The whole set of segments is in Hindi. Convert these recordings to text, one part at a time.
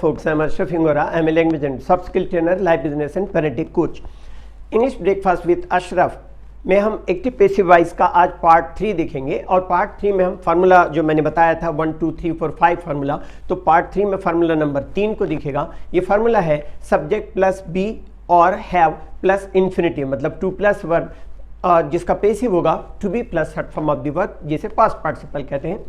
folks, I'm Ashraf Hingora. I'm a language and soft skill trainer, life business and parenting coach. English breakfast with Ashraf में हम एक्टिव पैसिव वॉइस का आज पार्ट 3 देखेंगे और पार्ट 3 में हम फार्मूला जो मैंने बताया था 1 2 3 4 5 फार्मूला, तो पार्ट 3 में फार्मूला नंबर 3 को दिखेगा। ये फार्मूला है सब्जेक्ट प्लस बी और हैव प्लस इन्फिनिटिव, मतलब टू प्लस वर्ब जिसका पैसिव होगा to be plus third form of the verb, जिसे पास्ट पार्टिसिपल कहते हैं।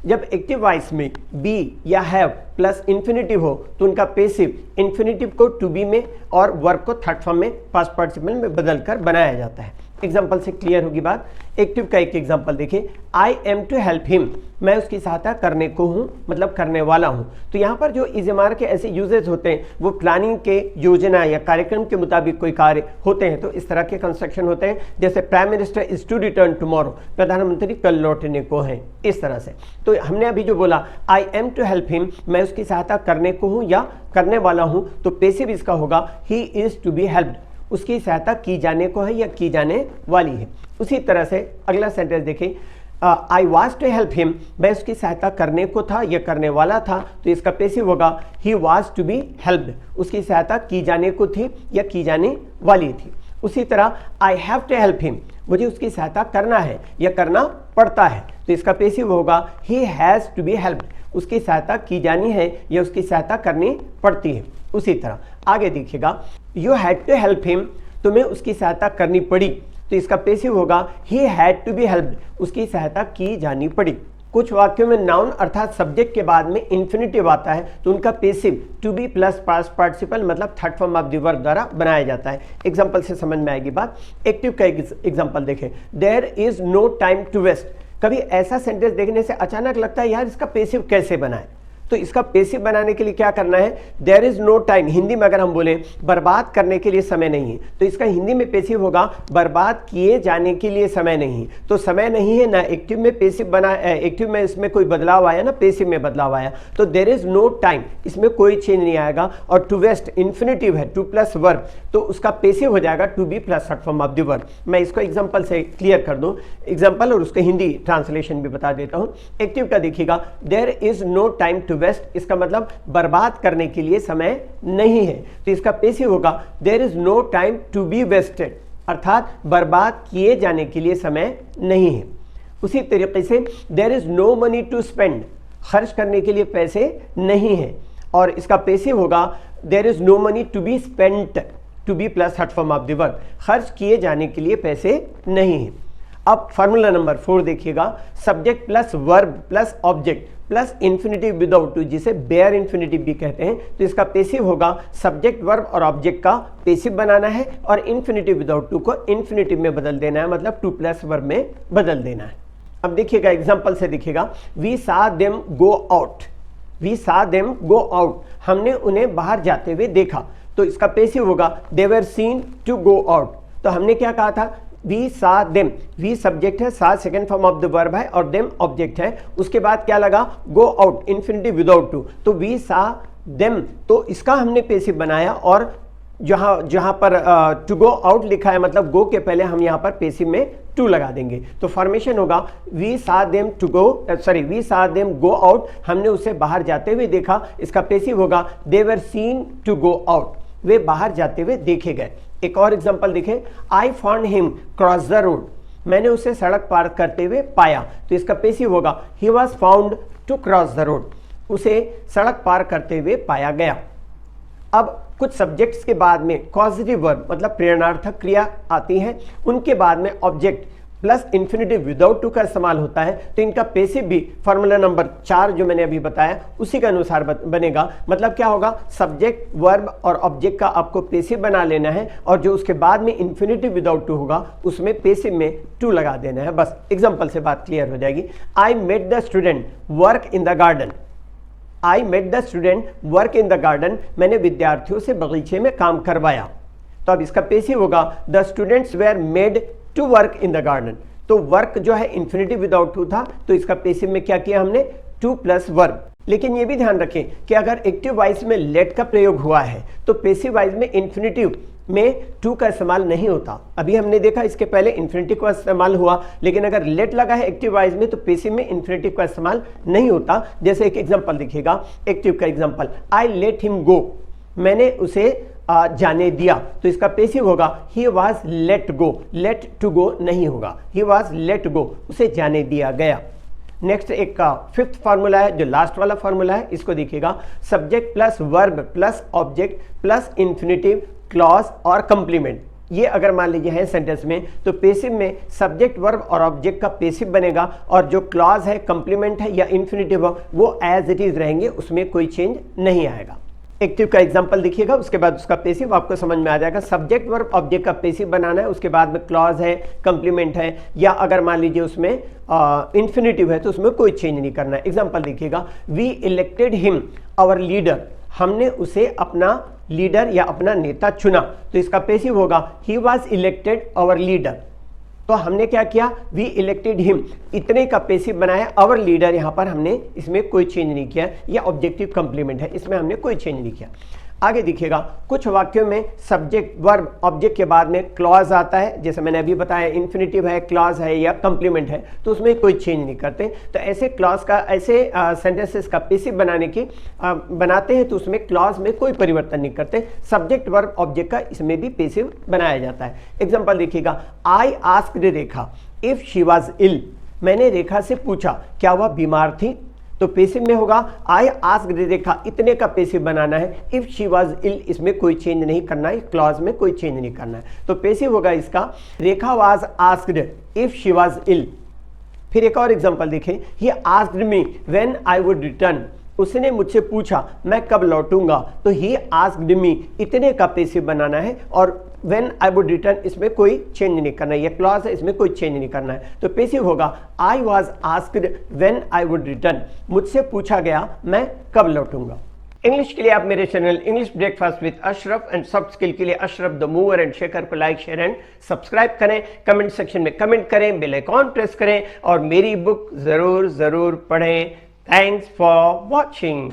जब एक्टिव वॉइस में बी या हैव प्लस इन्फिनिटिव हो तो उनका पैसिव इन्फिनिटिव को टू बी में और वर्ब को थर्ड फॉर्म में पास्ट पार्टिसिपल में बदलकर बनाया जाता है। एग्जाम्पल से क्लियर होगी बात। एक्टिव का एक एग्जाम्पल देखिए, I am to help him, मैं उसकी सहायता करने को हूँ, मतलब करने वाला हूँ। तो यहाँ पर जो इज़मार के ऐसे यूजेस होते हैं वो प्लानिंग के योजना या कार्यक्रम के मुताबिक कोई कार्य होते हैं, तो इस तरह के कंस्ट्रक्शन होते हैं। जैसे prime minister is to return tomorrow, प्रधानमंत्री कल लौटने को हैं, इस तरह से। तो हमने अभी जो बोला I am to help him, मैं उसकी सहायता करने को हूँ या करने वाला हूँ, तो पैसिव इसका होगा he is to be helped, उसकी सहायता की जाने को है या की जाने वाली है। उसी तरह से अगला सेंटेंस देखें, I was to help him, मैं उसकी सहायता करने को था या करने वाला था, तो इसका पैसिव होगा he was to be helped, उसकी सहायता की जाने को थी या की जाने वाली थी। उसी तरह I have to help him, मुझे उसकी सहायता करना है या करना पड़ता है, तो इसका पैसिव होगा he has to be helped, उसकी सहायता की जानी है या उसकी सहायता करनी पड़ती है। उसी तरह आगे देखिएगा, you had to help him, तुम्हें उसकी सहायता करनी पड़ी, तो इसका पैसिव होगा he had to be helped, उसकी सहायता की जानी पड़ी। कुछ वाक्यों में नाउन अर्थात सब्जेक्ट के बाद में इन्फिनिटिव आता है तो उनका passive to be plus past participle मतलब third form of the verb द्वारा बनाया जाता है। एग्जांपल से समझ में आएगी बात। एक्टिव का एग्जांपल देखें, there is no time to waste. कभी ऐसा सेंटेंस देखने से अचानक लगता है यार इसका पैसिव कैसे बनाए, तो इसका पैसिव बनाने के लिए क्या करना है, there is no time, Hindi में अगर हम बोलें बर्बाद करने के लिए समय नहीं है, तो इसका हिंदी में पैसिव होगा बर्बाद किए जाने के लिए समय नहीं। तो समय नहीं है ना, एक्टिव में पैसिव बना, एक्टिव में इसमें कोई बदलाव आया ना, पैसिव में बदलाव आया, तो देयर इज नो टाइम, इसमें कोई चेंज नहीं आएगा। और टू वेस्ट इन्फिनिटिव है, टू प्लस वर्ब, तो उसका पैसिव हो जाएगा to be plus third form of the verb. मैं इसको एग्जाम्पल से क्लियर कर दूं, एग्जाम्पल और उसका हिंदी ट्रांसलेशन भी बता देता हूं। एक्टिव का देखिएगा, there is no time to waste, इसका मतलब बर्बाद करने के लिए समय नहीं है, तो इसका पैसिव होगा there is no time to be wasted, अर्थात बर्बाद किए जाने के लिए समय नहीं है। उसी तरीके से there is no money to spend, खर्च करने के लिए पैसे नहीं है, और इसका पैसिव होगा there is no money to be spent, to be plus third form of the verb, खर्च किए जाने के लिए पैसे नहीं है। अब फार्मूला नंबर 4 देखिएगा, subject plus verb plus object plus infinitive without to, जिसे बेयर इन्फिनिटिव भी कहते हैं, तो इसका पैसिव होगा सब्जेक्ट वर्ब और ऑब्जेक्ट का पैसिव बनाना है और इन्फिनिटिव विदाउट टू को इन्फिनिटिव में बदल देना है, मतलब टू प्लस वर्ब में बदल देना है। अब देखिएगा एग्जाम्पल से देखिएगा, we saw them go out, we saw them go out, हमने उन्हें बाहर जाते हुए देखा, तो इसका पैसिव होगा they were seen to go out. तो हमने क्या कहा था, we saw them, we subject है, saw second form of the verb है और देम ऑब्जेक्ट है, उसके बाद क्या लगा go out infinitive without to, तो वी सा देम, तो इसका हमने पैसिव बनाया और जहां पर टू गो आउट लिखा है मतलब गो के पहले हम यहाँ पर पैसिव में टू लगा देंगे, तो फॉर्मेशन होगा we saw them to go, sorry we saw them go out, हमने उसे बाहर जाते हुए देखा, इसका पैसिव होगा they were seen to go out, वे बाहर जाते हुए देखे गए। एक और एग्जांपल देखें, I found him cross the road, मैंने उसे सड़क पार करते हुए पाया, तो इसका पैसिव होगा he was found to cross the road, उसे सड़क पार करते हुए पाया गया। अब कुछ सब्जेक्ट्स के बाद में कॉजेटिव वर्ब मतलब प्रेरणार्थक क्रिया आती है, उनके बाद में object plus infinitive without to का इस्तेमाल होता है, तो इनका पैसिव भी फार्मूला नंबर 4 जो मैंने अभी बताया उसी के अनुसार बनेगा। मतलब क्या होगा, सब्जेक्ट वर्ब और ऑब्जेक्ट का आपको पैसिव बना लेना है और जो उसके बाद में इन्फिनिटिव विदाउट टू होगा उसमें पैसिव में टू लगा देना है, बस। एग्जाम्पल से बात क्लियर हो जाएगी। I made the student work in the garden, I made the student work in the garden, मैंने विद्यार्थियों से बगीचे में काम करवाया, तो अब इसका पैसिव होगा the students were made to work in the garden, तो वर्क जो है इन्फिनिटिव विदाउट टू था, तो इसका पैसिव में क्या किया हमने टू प्लस वर्ब। लेकिन ये भी ध्यान रखें कि अगर एक्टिव वॉइस में लेट का प्रयोग हुआ है तो पैसिव वॉइस में इन्फिनिटिव में टू का इस्तेमाल नहीं होता। अभी हमने देखा इसके पहले इन्फिनिटिव का इस्तेमाल हुआ, लेकिन अगर लेट लगा है एक्टिव वॉइस में तो पेसिव में इन्फिनिटिव का इस्तेमाल नहीं होता। जैसे एक एग्जांपल दिखेगा एक्टिव का example, I let him go, मैंने उसे जाने दिया, तो इसका पेसिव होगा he was let go, let to go नहीं होगा, ही वॉज लेट गो, उसे जाने दिया गया। नेक्स्ट एक का फिफ्थ फार्मूला है जो लास्ट वाला फार्मूला है, इसको देखिएगा, subject plus verb plus object plus infinitive clause और कंप्लीमेंट। ये अगर मान लीजिए है सेंटेंस में तो पेसिव में सब्जेक्ट वर्ब और ऑब्जेक्ट का पेसिव बनेगा और जो क्लॉज है, कंप्लीमेंट है या इन्फिनिटिव वो एज इट इज रहेंगे, उसमें कोई चेंज नहीं आएगा। एक्टिव का एग्जांपल देखिएगा, उसके बाद उसका पेसिव आपको समझ में आ जाएगा। सब्जेक्ट वर्ब ऑब्जेक्ट का पेसिव बनाना है, उसके बाद में क्लॉज है, कंप्लीमेंट है, या अगर मान लीजिए उसमें इन्फिनिटिव है तो उसमें कोई चेंज नहीं करना है। एग्जांपल देखिएगा, we elected him our leader, हमने उसे अपना लीडर या अपना नेता चुना, तो इसका पेसिव होगा he was elected our leader. तो हमने क्या किया, वी इलेक्टेड हिम, इतने का पेसिव बनाया, आवर लीडर यहाँ पर हमने इसमें कोई चेंज नहीं किया, या ऑब्जेक्टिव कंप्लीमेंट है, इसमें हमने कोई चेंज नहीं किया। आगे देखिएगा, कुछ वाक्यों में सब्जेक्ट वर्ब ऑब्जेक्ट के बाद में क्लॉज आता है, जैसे मैंने अभी बताया इन्फिनिटिव है, क्लॉज है या कंप्लीमेंट है, तो उसमें कोई चेंज नहीं करते। तो ऐसे क्लॉज का, ऐसे सेंटेंसेस का पेसिव बनाते हैं तो उसमें क्लॉज में कोई परिवर्तन नहीं करते, सब्जेक्ट वर्ब ऑब्जेक्ट का इसमें भी पेसिव बनाया जाता है। एग्जाम्पल देखिएगा, I asked Rekha if she was ill, मैंने रेखा से पूछा क्या वह बीमार थी, तो पेसिव में होगा आई आस्क्ड रेखा, इतने का पेसिव बनाना है, इफ शी वाज इल इसमें कोई चेंज नहीं करना है, क्लॉज में कोई चेंज नहीं करना है, तो पेसिव होगा इसका Rekha was asked if she was ill. फिर एक और एग्जांपल देखें, he asked me when I would return, उसने मुझसे पूछा मैं कब लौटूंगा, तो ही आस्क्ड मी, इतने का पेसिव बनाना है, और व्हेन आई वुड रिटर्न इसमें कोई चेंज नहीं करना है, ये क्लॉज है, इसमें कोई चेंज नहीं करना है, तो पेसिव होगा I was asked when I would return, मुझसे पूछा गया मैं कब लौटूंगा। इंग्लिश के लिए आप मेरे channel English breakfast with Ashraf and soft skill के लिए Ashraf the mover and shaker को लाइक, शेयर एंड सब्सक्राइब करें, कमेंट सेक्शन में कमेंट करें, बेल आइकॉन प्रेस करें और मेरी बुक जरूर पढ़ें। Thanks for watching.